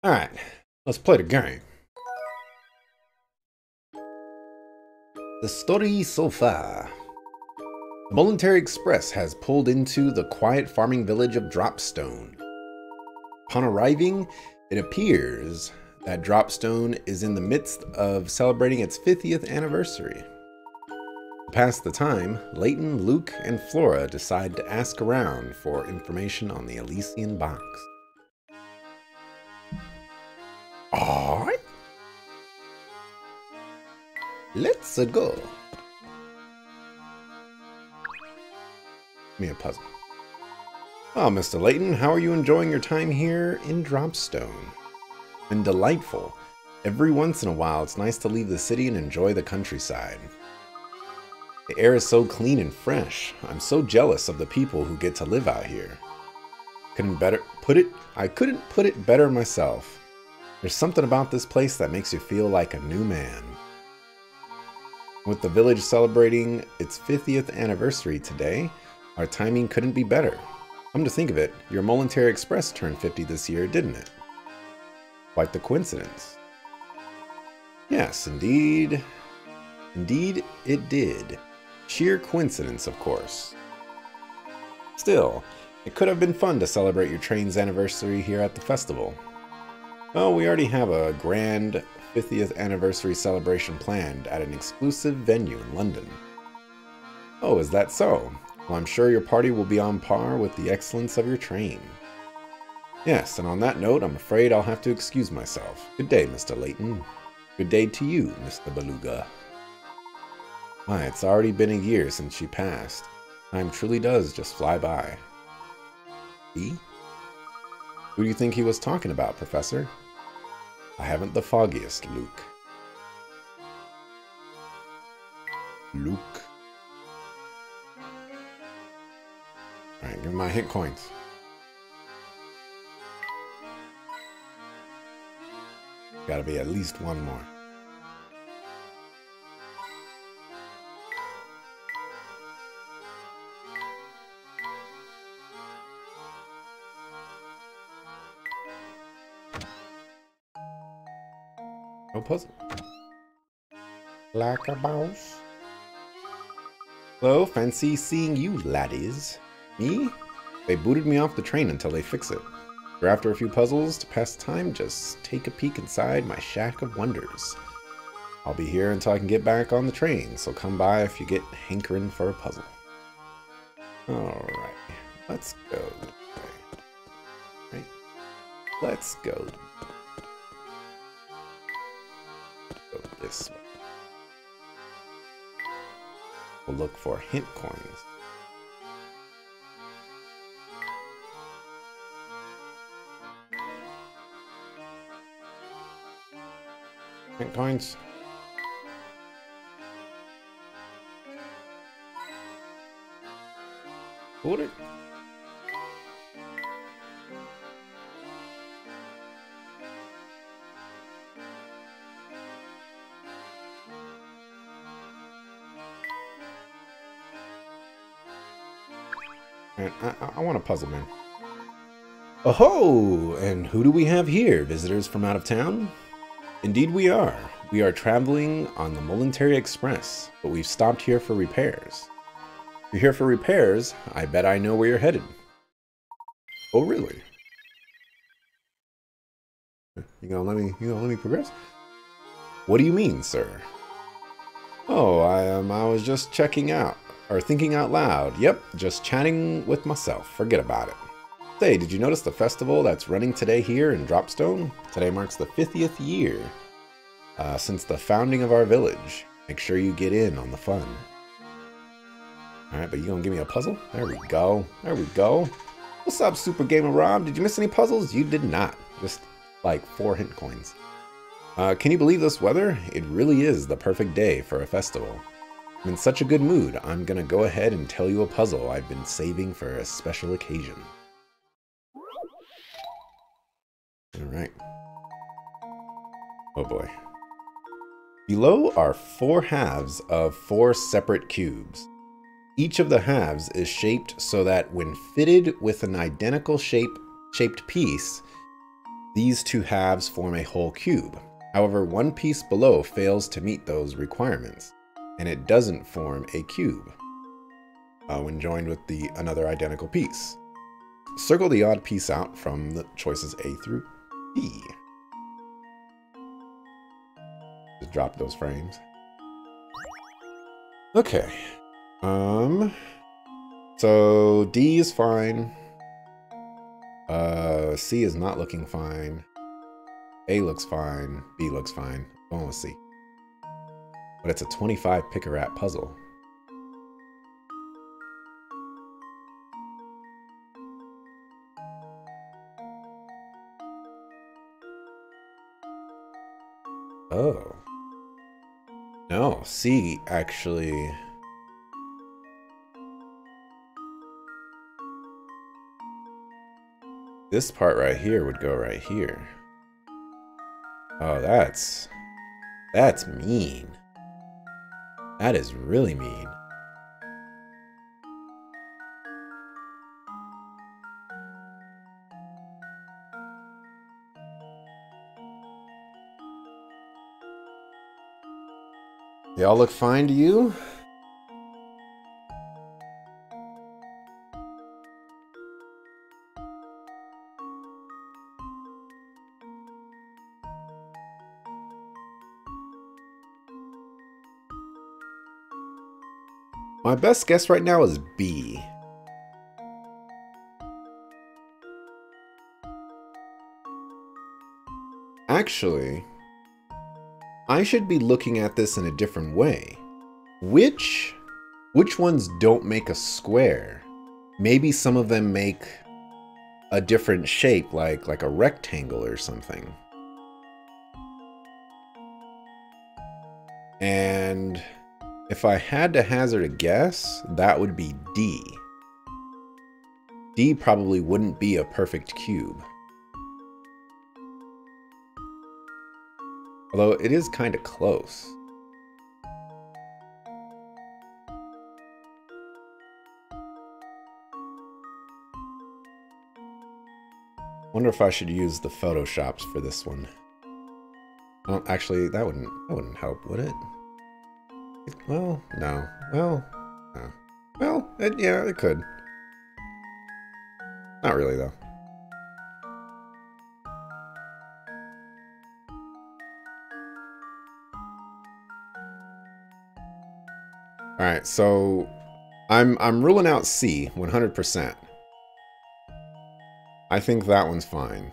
Alright, let's play the game. The story so far. The Voluntary Express has pulled into the quiet farming village of Dropstone. Upon arriving, it appears that Dropstone is in the midst of celebrating its 50th anniversary. To pass the time, Layton, Luke, and Flora decide to ask around for information on the Elysian box. Alright. Let's go. Give me a puzzle. Oh, Mr. Layton, how are you enjoying your time here in Dropstone? Been delightful. Every once in a while, it's nice to leave the city and enjoy the countryside. The air is so clean and fresh. I'm so jealous of the people who get to live out here. I couldn't put it better myself. There's something about this place that makes you feel like a new man. With the village celebrating its 50th anniversary today, our timing couldn't be better. Come to think of it, your Voluntary Express turned 50 this year, didn't it? Quite the coincidence. Yes, indeed. Indeed, it did. Sheer coincidence, of course. Still, it could have been fun to celebrate your train's anniversary here at the festival. Well, we already have a grand 50th anniversary celebration planned at an exclusive venue in London. Oh, is that so? Well, I'm sure your party will be on par with the excellence of your train. Yes, and on that note, I'm afraid I'll have to excuse myself. Good day, Mr. Layton. Good day to you, Mr. Beluga. Why, it's already been a year since she passed. Time truly does just fly by. He? Who do you think he was talking about, Professor? I haven't the foggiest, Luke. Luke. Alright, give me my hit coins. Gotta be at least one more. No puzzle. Like a boss. Hello, fancy seeing you, laddies. Me? They booted me off the train until they fix it. Or after a few puzzles to pass time, just take a peek inside my shack of wonders. I'll be here until I can get back on the train, so come by if you get hankering for a puzzle. Alright, let's go. Right. Let's go. Go this way. We'll look for hint coins. Hint coins. Hold it. I want a puzzle, man. Oh-ho! And who do we have here? Visitors from out of town? Indeed we are. We are traveling on the Voluntary Express, but we've stopped here for repairs. If you're here for repairs, I bet I know where you're headed. Oh, really? You gonna let me progress? What do you mean, sir? Oh, I was just checking out. Or thinking out loud. Yep, just chatting with myself. Forget about it. Say, did you notice the festival that's running today here in Dropstone? Today marks the 50th year since the founding of our village. Make sure you get in on the fun. Alright, but you gonna give me a puzzle? There we go. There we go. What's up, Super Gamer Rob? Did you miss any puzzles? You did not. Just like 4 hint coins. Can you believe this weather? It really is the perfect day for a festival. I'm in such a good mood, I'm gonna go ahead and tell you a puzzle I've been saving for a special occasion. Alright. Oh boy. Below are 4 halves of 4 separate cubes. Each of the halves is shaped so that when fitted with an identical shaped piece, These two halves form a whole cube. However, one piece below fails to meet those requirements, and it doesn't form a cube when joined with another identical piece. Circle the odd piece out from the choices A through B. Just drop those frames. Okay. So D is fine. C is not looking fine. A looks fine. B looks fine. Going with C. But it's a 25 pick-a-rat puzzle. Oh. No, C actually... This part right here would go right here. Oh, that's mean. That is really mean. They all look fine to you? My best guess right now is B. Actually, I should be looking at this in a different way. Which ones don't make a square? Maybe some of them make a different shape, like a rectangle or something. And if I had to hazard a guess, that would be D. D probably wouldn't be a perfect cube. Although it is kind of close. Wonder if I should use the photoshops for this one. Well, actually, that wouldn't help, would it? Well, no. Well, no. Well, yeah, it could. Not really, though. All right, so I'm ruling out C 100%. I think that one's fine.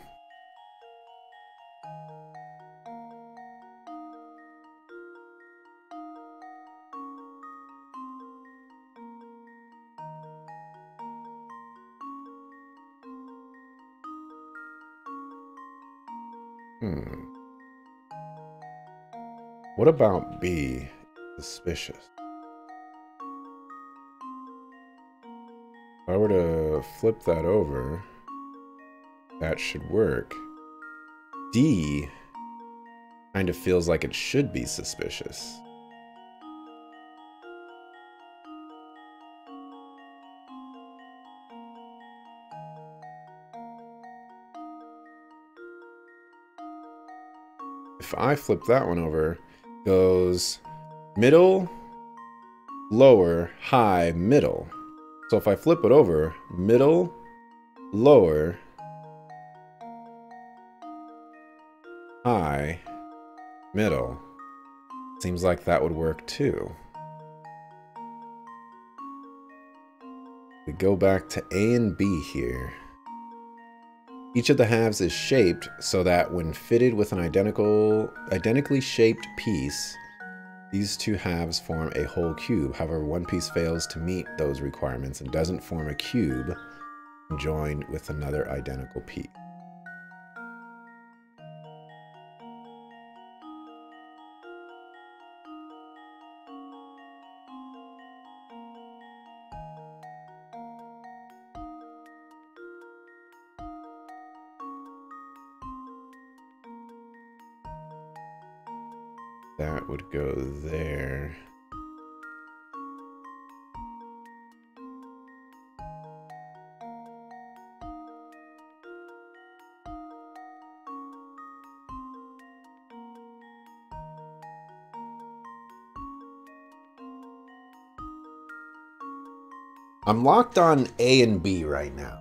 What about B? Suspicious. If I were to flip that over, that should work. D kind of feels like it should be suspicious. If I flip that one over, goes middle, lower, high, middle. So if I flip it over, middle, lower, high, middle. Seems like that would work too. We go back to A and B here. Each of the halves is shaped so that when fitted with an identically shaped piece, these two halves form a whole cube. However, one piece fails to meet those requirements and doesn't form a cube joined with another identical piece. That would go there. I'm locked on A and B right now.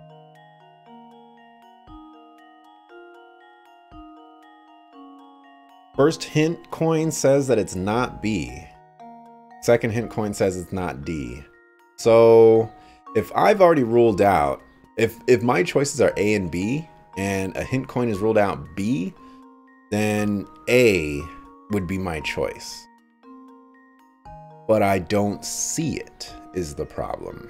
First hint coin says that it's not B. Second hint coin says it's not D. So if I've already ruled out, if my choices are A and B, and a hint coin is ruled out B, then A would be my choice. But I don't see it, is the problem.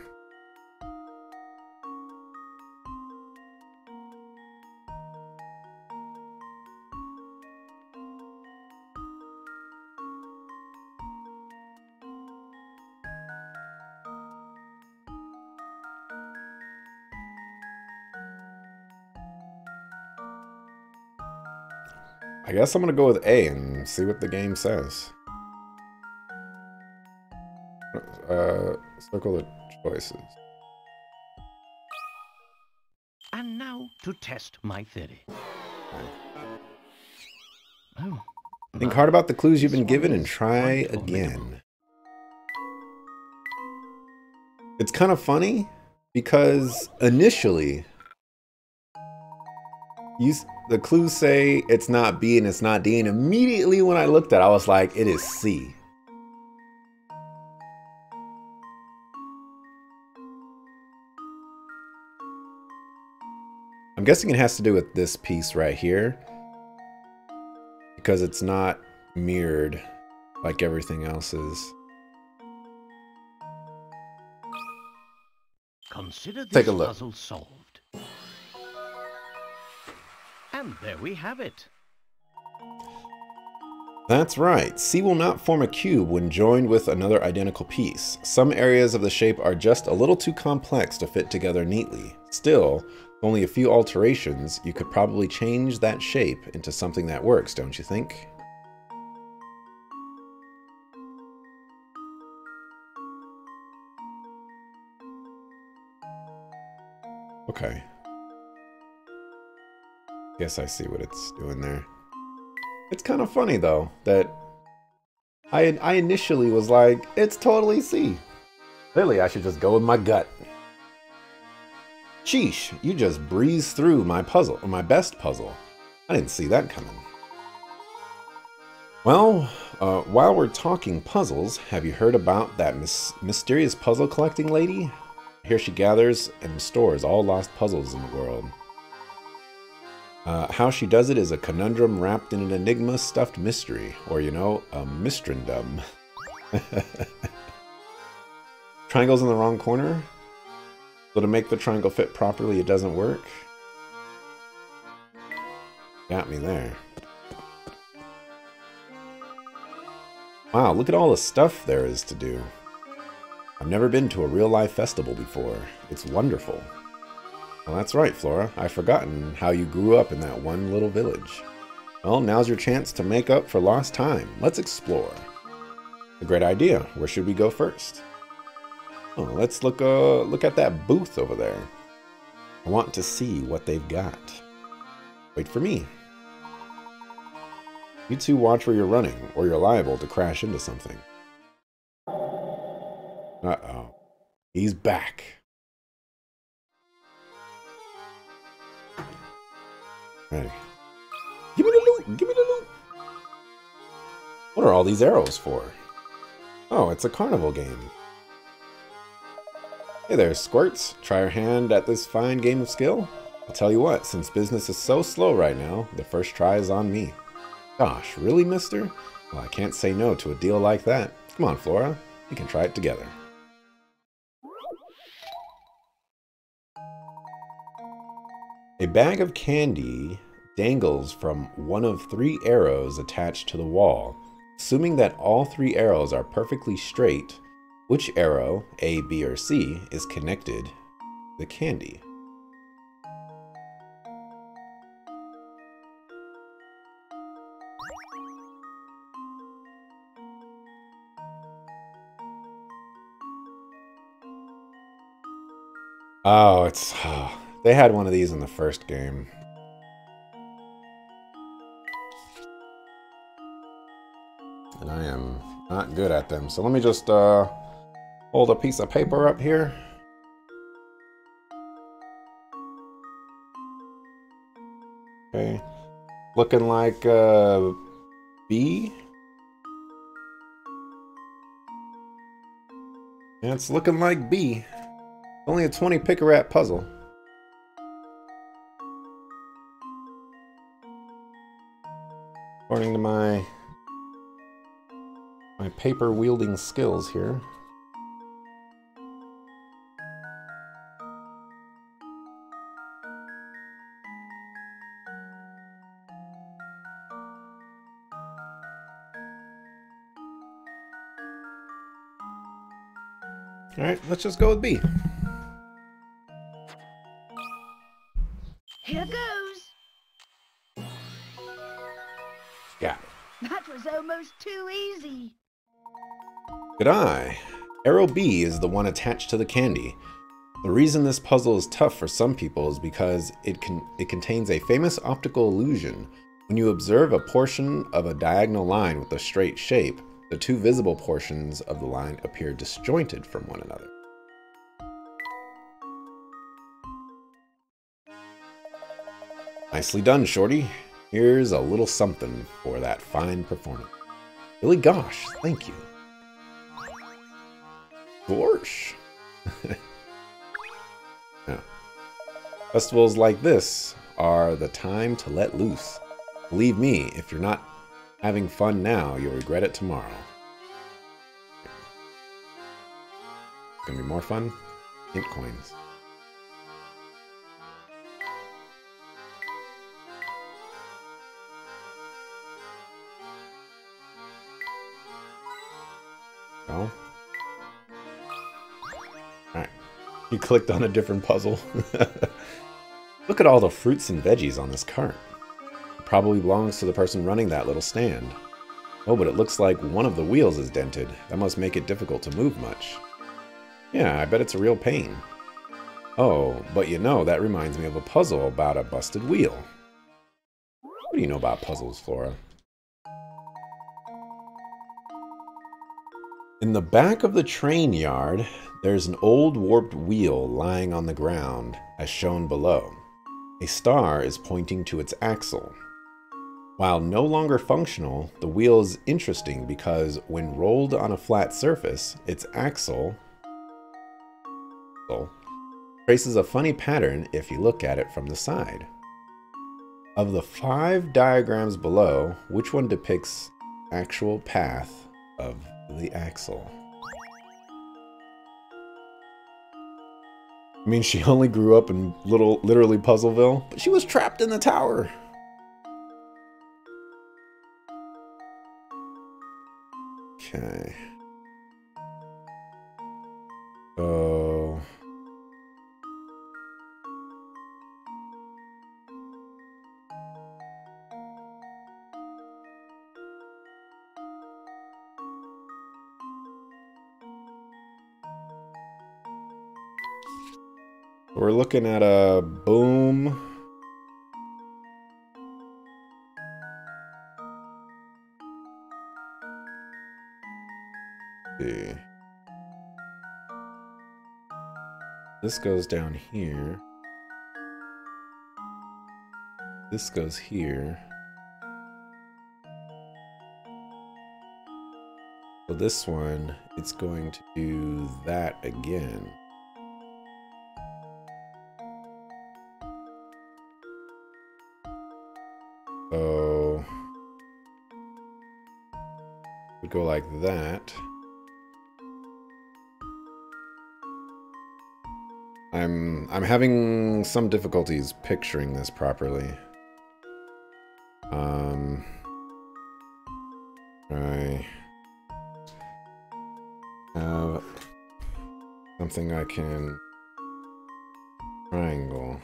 I guess I'm going to go with A and see what the game says. Circle the choices. And now to test my theory. Oh, think hard about the clues you've been given and try again. It's kind of funny because initially the clues say it's not B and it's not D, and immediately when I looked at it, I was like, it is C. I'm guessing it has to do with this piece right here, because it's not mirrored like everything else is. Consider this Take a look. puzzle solved. And there we have it. That's right. C will not form a cube when joined with another identical piece. Some areas of the shape are just a little too complex to fit together neatly. Still, with only a few alterations, you could probably change that shape into something that works, don't you think? Okay. Guess I see what it's doing there. It's kind of funny, though, that I initially was like, it's totally C. Clearly, I should just go with my gut. Sheesh, you just breezed through my puzzle, or my best puzzle. I didn't see that coming. Well, while we're talking puzzles, have you heard about that mysterious puzzle collecting lady? Here she gathers and stores all lost puzzles in the world. How she does it is a conundrum wrapped in an enigma stuffed mystery, or, you know, a mystrendom. Triangle's in the wrong corner? So to make the triangle fit properly, it doesn't work? Got me there. Wow, look at all the stuff there is to do. I've never been to a real-life festival before. It's wonderful. Well, that's right, Flora. I've forgotten how you grew up in that one little village. Well, now's your chance to make up for lost time. Let's explore. A great idea. Where should we go first? Oh, let's look at that booth over there. I want to see what they've got. Wait for me. You two watch where you're running, or you're liable to crash into something. Uh-oh. He's back. Ready. Give me the loot! Give me the loot! What are all these arrows for? Oh, it's a carnival game. Hey there, Squirts. Try your hand at this fine game of skill? I'll tell you what, since business is so slow right now, the first try is on me. Gosh, really, mister? Well, I can't say no to a deal like that. Come on, Flora. We can try it together. A bag of candy dangles from one of 3 arrows attached to the wall. Assuming that all 3 arrows are perfectly straight, which arrow, A, B, or C, is connected to the candy? Oh, it's... they had one of these in the first game. And I am not good at them. So let me just hold a piece of paper up here. Okay. Looking like B. Yeah, it's looking like B. Only a 20 pick-a-rat puzzle. According to my paper wielding skills here. All right, let's just go with B. Here goes. Got it. That was almost too easy. Good eye. Arrow B is the one attached to the candy. The reason this puzzle is tough for some people is because it contains a famous optical illusion. When you observe a portion of a diagonal line with a straight shape, the two visible portions of the line appear disjointed from one another. Nicely done, Shorty. Here's a little something for that fine performance. Really, gosh, thank you. Gosh. Yeah. Festivals like this are the time to let loose. Believe me, if you're not having fun now, you'll regret it tomorrow. Gonna be more fun? Int coins. Oh. Alright. You clicked on a different puzzle. Look at all the fruits and veggies on this cart. It probably belongs to the person running that little stand. Oh, but it looks like one of the wheels is dented. That must make it difficult to move much. Yeah, I bet it's a real pain. Oh, but you know, that reminds me of a puzzle about a busted wheel. What do you know about puzzles, Flora? In the back of the train yard, there's an old warped wheel lying on the ground, as shown below. A star is pointing to its axle. While no longer functional, the wheel is interesting because when rolled on a flat surface, its axle traces a funny pattern if you look at it from the side. Of the 5 diagrams below, which one depicts actual path of the axle? I mean, she only grew up in literally Puzzleville, but she was trapped in the tower. Okay. Oh. We're looking at a boom. Let's see. This goes down here. This goes here. So this one, it's going to do that again. So we go like that. I'm having some difficulties picturing this properly. I have something I can triangle.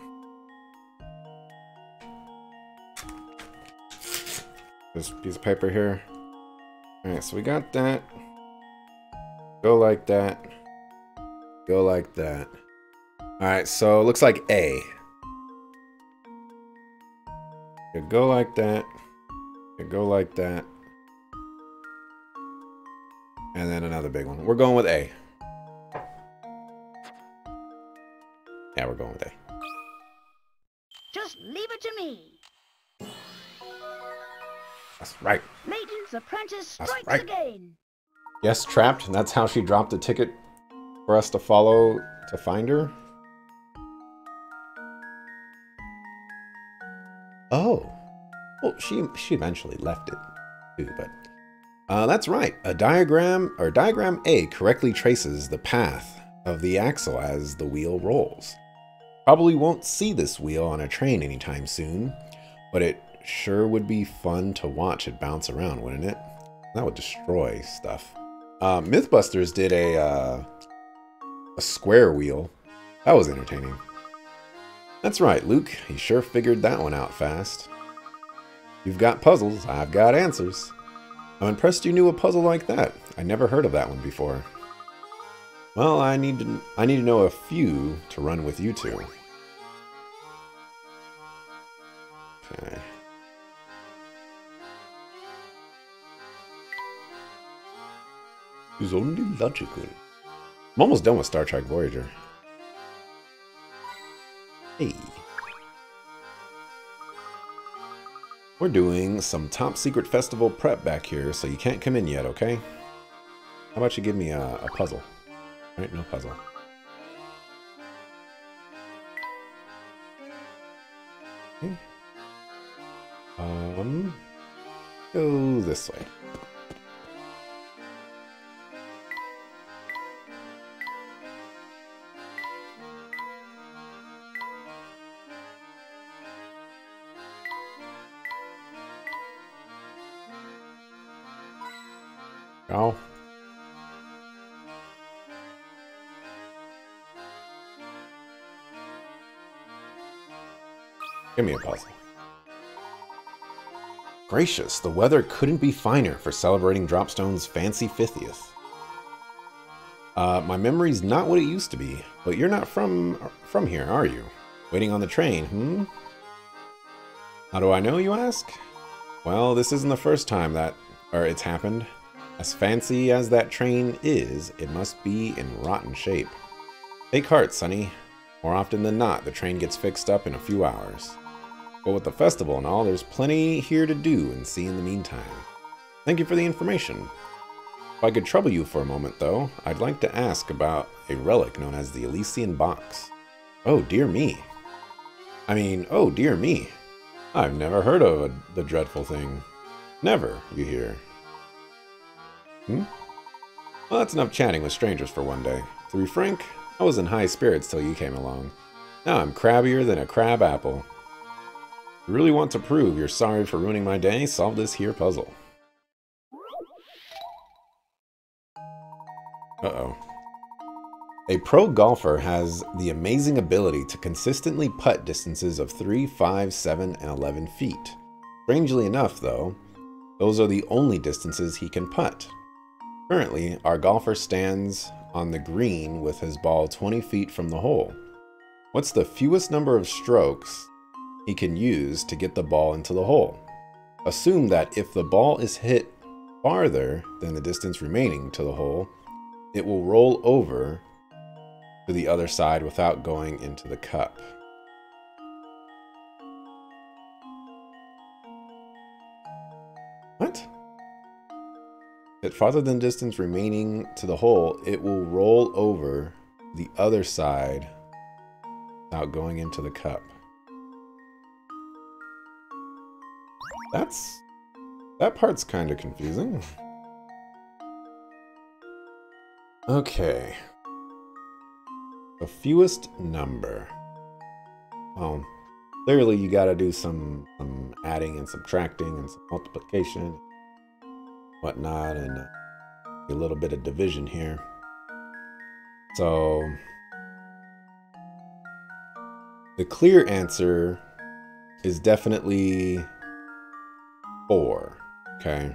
This piece of paper here. Alright, so we got that. Go like that. Go like that. Alright, so it looks like A. You go like that. You go like that. And then another big one. We're going with A. Yeah, we're going with A. Just leave it to me. That's right. Layton's apprentice That's strikes right. again. Yes, trapped, and that's how she dropped a ticket for us to follow to find her. Oh. Well, she eventually left it too, but that's right. Diagram A correctly traces the path of the axle as the wheel rolls. Probably won't see this wheel on a train anytime soon, but it sure would be fun to watch it bounce around, wouldn't it? That would destroy stuff. Mythbusters did a square wheel. That was entertaining. That's right, Luke. He sure figured that one out fast. You've got puzzles, I've got answers. I'm impressed you knew a puzzle like that. I never heard of that one before. Well, I need to know a few to run with you two. Okay. It's only logical. I'm almost done with Star Trek Voyager. Hey. We're doing some top secret festival prep back here, so you can't come in yet, okay? How about you give me a puzzle? Right, no puzzle. Okay. Go this way. Oh. Give me a puzzle. Gracious, the weather couldn't be finer for celebrating Dropstone's fancy 50th. My memory's not what it used to be, but you're not from here, are you? Waiting on the train, hmm? How do I know, you ask? Well, this isn't the first time it's happened. As fancy as that train is, it must be in rotten shape. Take heart, Sonny. More often than not, the train gets fixed up in a few hours. But with the festival and all, there's plenty here to do and see in the meantime. Thank you for the information. If I could trouble you for a moment, though, I'd like to ask about a relic known as the Elysian Box. Oh, dear me. Oh, dear me. I've never heard of the dreadful thing. Never, you hear. Well, that's enough chatting with strangers for one day. To be frank, I was in high spirits till you came along. Now I'm crabbier than a crab apple. If you really want to prove you're sorry for ruining my day, solve this here puzzle. Uh-oh. A pro golfer has the amazing ability to consistently putt distances of 3, 5, 7, and 11 feet. Strangely enough, though, those are the only distances he can putt. Currently, our golfer stands on the green with his ball 20 feet from the hole. What's the fewest number of strokes he can use to get the ball into the hole? Assume that if the ball is hit farther than the distance remaining to the hole, it will roll over to the other side without going into the cup. What? At farther than distance remaining to the hole, it will roll over the other side without going into the cup. That part's kind of confusing. Okay. The fewest number. Well, clearly you gotta do some adding and subtracting and some multiplication, whatnot, and a little bit of division here. So the clear answer is definitely 4. Okay.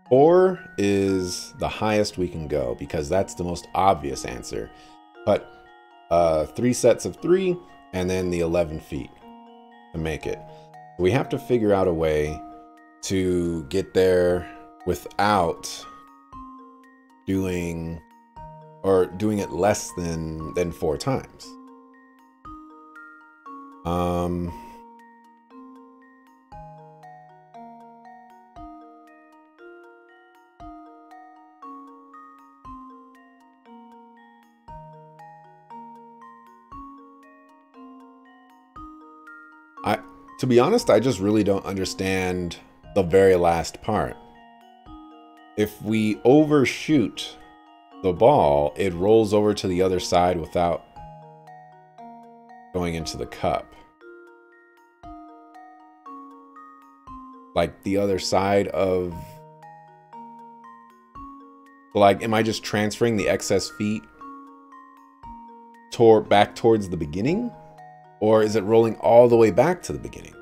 4 is the highest we can go because that's the most obvious answer. But 3 sets of 3 and then the 11 feet to make it. We have to figure out a way to get there without doing it less than 4 times. To be honest, I just really don't understand the very last part. If we overshoot the ball, it rolls over to the other side without going into the cup. Like the other side of... Like, am I just transferring the excess feet back towards the beginning? Or is it rolling all the way back to the beginning?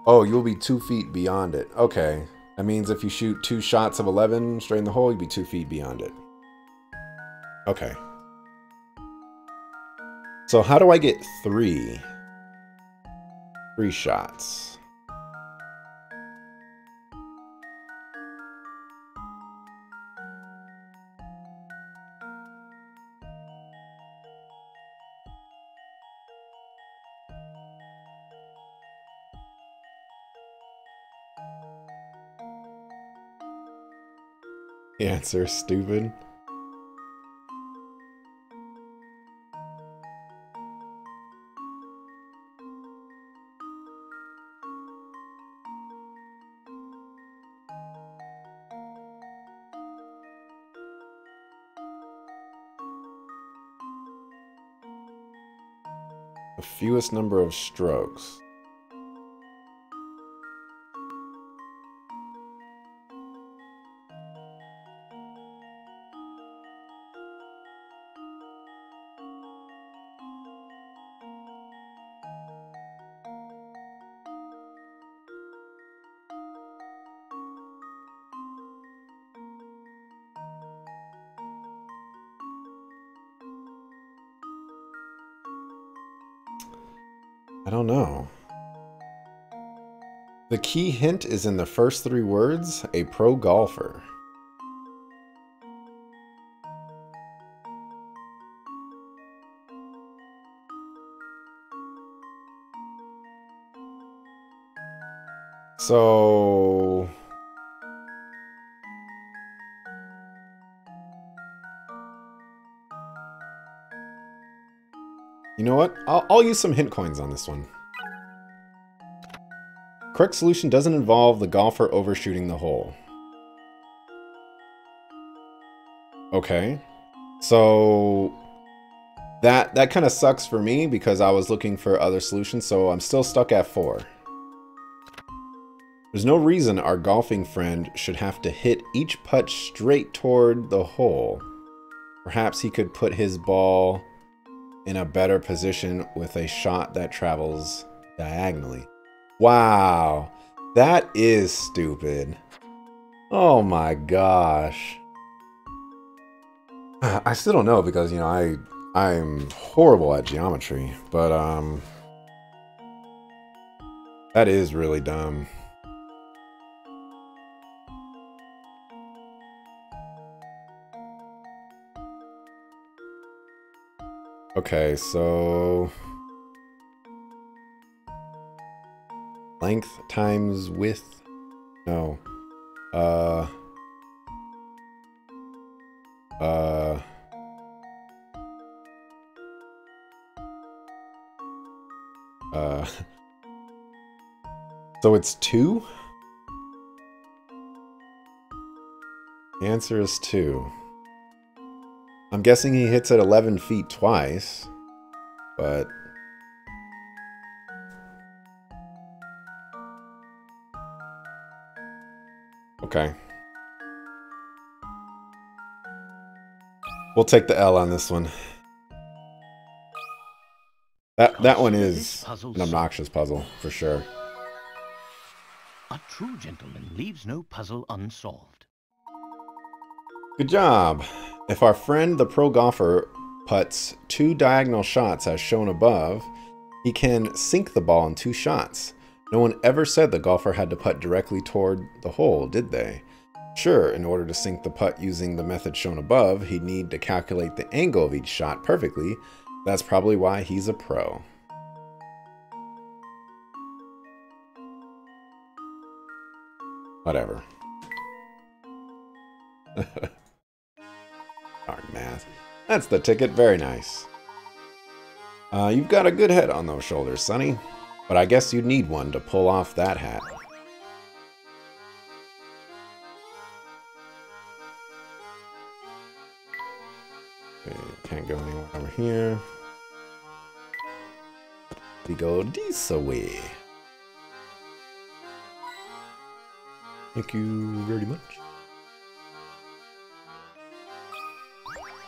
Oh, you'll be 2 feet beyond it. Okay. That means if you shoot 2 shots of 11 straight in the hole, you'll be 2 feet beyond it. Okay. So how do I get 3? 3 shots. The answer is stupid. The fewest number of strokes. I don't know. The key hint is in the first 3 words, a pro golfer. So... You know what? I'll use some hint coins on this one. Correct solution doesn't involve the golfer overshooting the hole. Okay. So that kind of sucks for me because I was looking for other solutions, so I'm still stuck at 4. There's no reason our golfing friend should have to hit each putt straight toward the hole. Perhaps he could put his ball in a better position with a shot that travels diagonally. Wow, that is stupid. Oh my gosh. I still don't know because, you know, I'm horrible at geometry, but that is really dumb. Okay, so length times width. No. So it's 2? The answer is 2. I'm guessing he hits at 11 feet twice, but... Okay. We'll take the L on this one. That one is an obnoxious puzzle, for sure. A true gentleman leaves no puzzle unsolved. Good job. If our friend the pro golfer putts 2 diagonal shots as shown above, he can sink the ball in 2 shots. No one ever said the golfer had to putt directly toward the hole, did they? Sure, in order to sink the putt using the method shown above, he'd need to calculate the angle of each shot perfectly. That's probably why he's a pro. Whatever. Darn math. That's the ticket. Very nice. You've got a good head on those shoulders, Sonny. But I guess you'd need one to pull off that hat. Okay, can't go anywhere over here. We go this way. Thank you very much.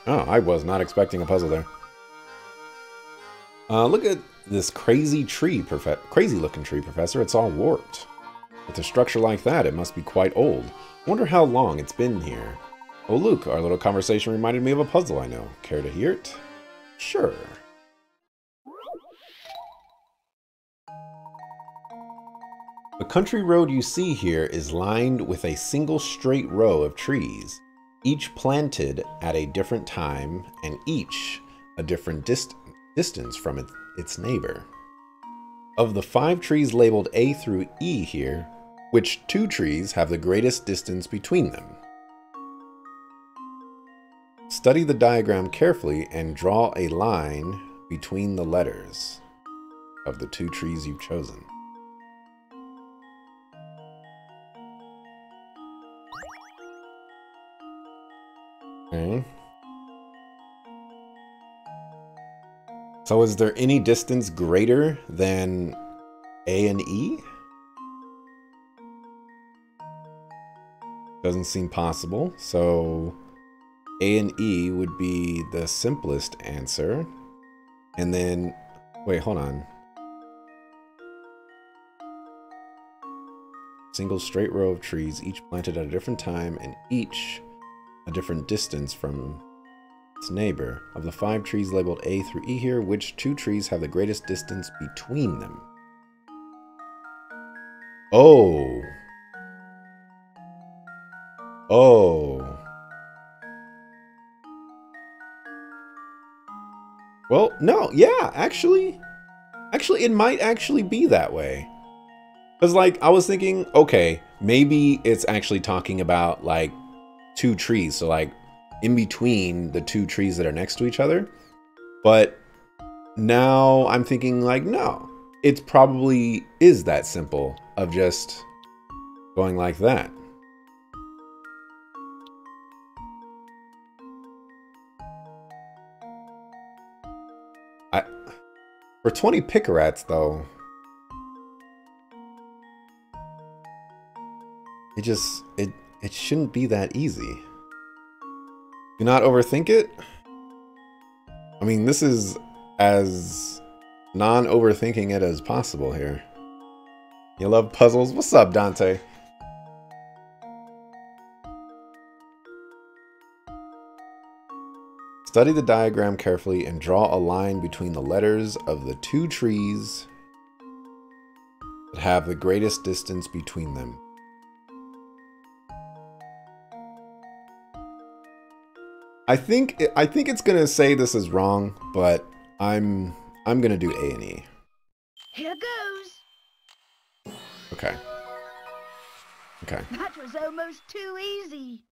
Oh, I was not expecting a puzzle there. Look at this crazy looking tree, Professor. It's all warped. With a structure like that, it must be quite old. I wonder how long it's been here. Oh, Luke, our little conversation reminded me of a puzzle I know. Care to hear it? Sure. The country road you see here is lined with a single straight row of trees, each planted at a different time and each a different distance from its neighbor. Of the 5 trees labeled A through E here, which 2 trees have the greatest distance between them? Study the diagram carefully and draw a line between the letters of the 2 trees you've chosen. Okay. So is there any distance greater than A and E? Doesn't seem possible. So A and E would be the simplest answer. And then, wait, hold on. Single straight row of trees, each planted at a different time and each a different distance from its neighbor. Of the 5 trees labeled A through E here, which 2 trees have the greatest distance between them? Oh. Oh. Well, no, yeah, actually, it might actually be that way. Because, like, I was thinking, okay, maybe it's actually talking about, like, 2 trees. So, like, in between the 2 trees that are next to each other. But now I'm thinking, like, no, it probably is that simple of just going like that. For 20 Picarats, though, it shouldn't be that easy. Do not overthink it. I mean, this is as non-overthinking it as possible here. You love puzzles? What's up, Dante? Study the diagram carefully and draw a line between the letters of the 2 trees that have the greatest distance between them. I think it's gonna say this is wrong, but I'm gonna do A and E. Here goes. Okay. Okay. That was almost too easy.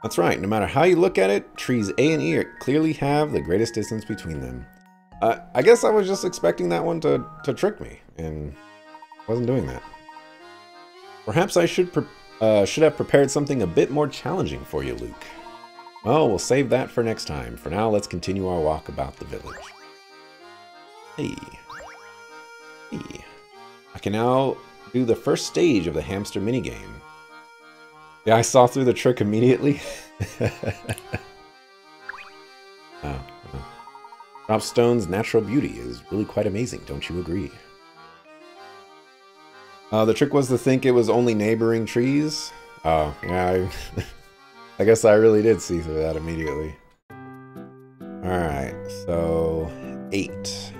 That's right. No matter how you look at it, trees A and E clearly have the greatest distance between them. I guess I was just expecting that one to trick me, and wasn't doing that. Perhaps I should have prepared something a bit more challenging for you, Luke. Well, we'll save that for next time. For now, let's continue our walk about the village. Hey. Hey. I can now do the first stage of the hamster minigame. Yeah, I saw through the trick immediately. Oh. Dropstone's natural beauty is really quite amazing, don't you agree? The trick was to think it was only neighboring trees. Oh, yeah, I guess I really did see through that immediately. Alright, so 8.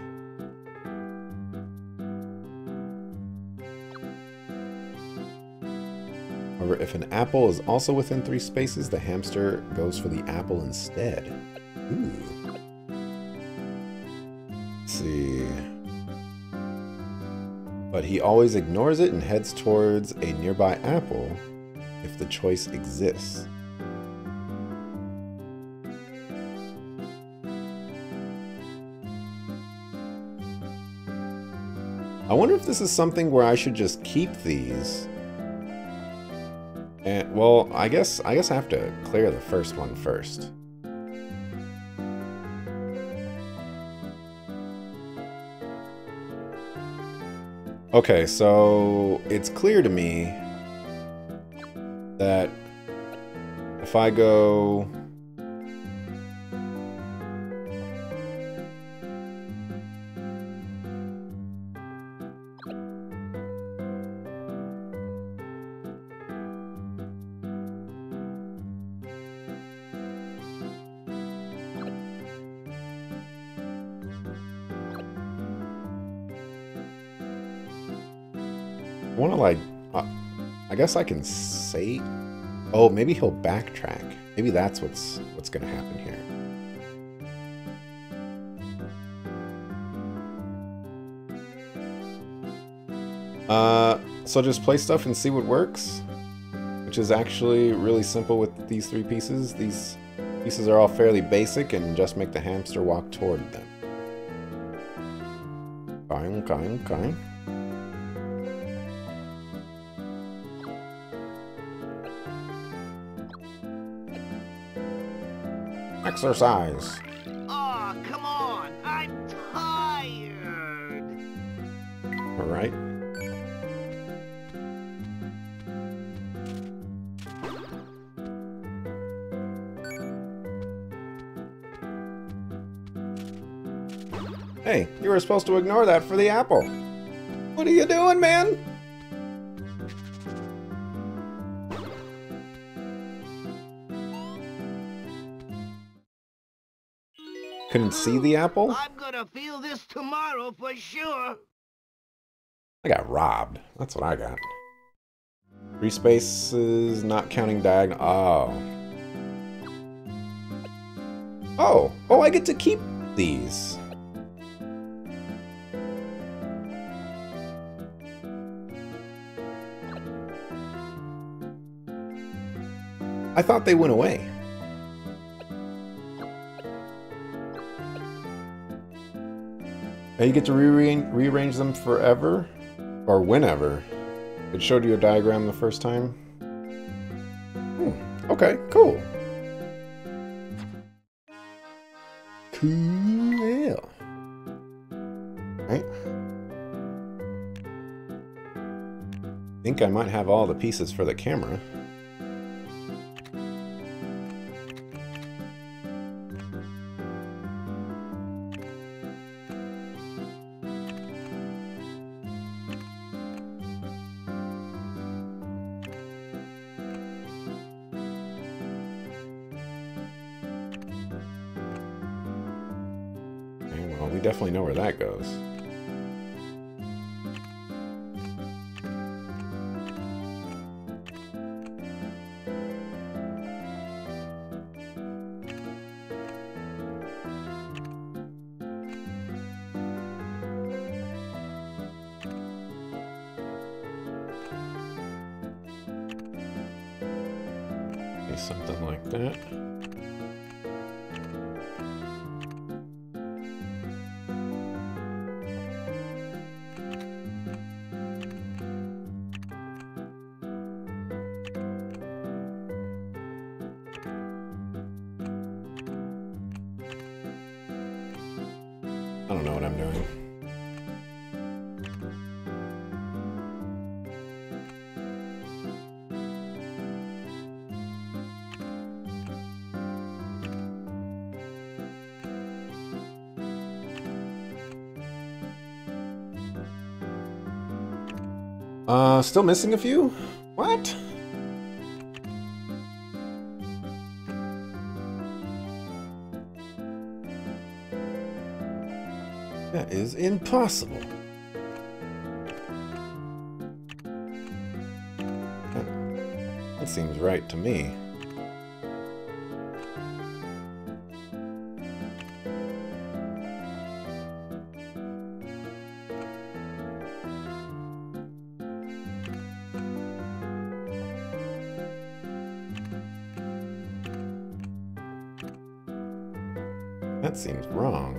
However, if an apple is also within 3 spaces, the hamster goes for the apple instead. Ooh. Let's see. But he always ignores it and heads towards a nearby apple if the choice exists. I wonder if this is something where I should just keep these. And, well, I guess I have to clear the first one first. Okay, so it's clear to me that if I go... I want to, like, I guess I can say... Oh, maybe he'll backtrack. Maybe that's what's going to happen here. So just play stuff and see what works, which is actually really simple with these 3 pieces. These pieces are all fairly basic, and just make the hamster walk toward them. Okay. Exercise. Oh, come on! I'm tired! Alright. Hey, you were supposed to ignore that for the apple. What are you doing, man? Couldn't see the apple? I'm gonna feel this tomorrow for sure. I got robbed. That's what I got. 3 spaces, not counting diagonal. Oh. Oh, I get to keep these. I thought they went away. And you get to rearrange them forever? Or whenever. It showed you a diagram the first time? Okay, cool. Cool. Right. Think I might have all the pieces for the camera. We definitely know where that goes. Okay, something like that. I don't know what I'm doing. Still missing a few? What? That is impossible. That seems right to me. That seems wrong.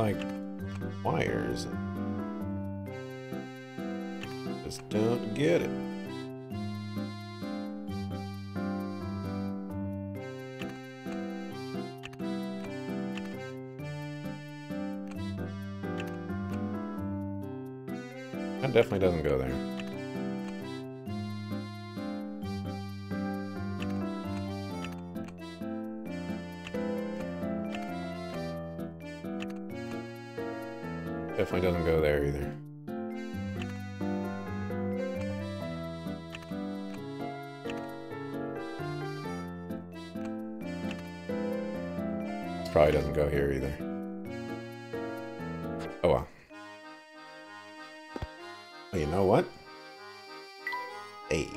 like wires. Just don't get it. That definitely doesn't go there. Definitely doesn't go there either. This probably doesn't go here either. Oh well. Oh, you know what? Hey.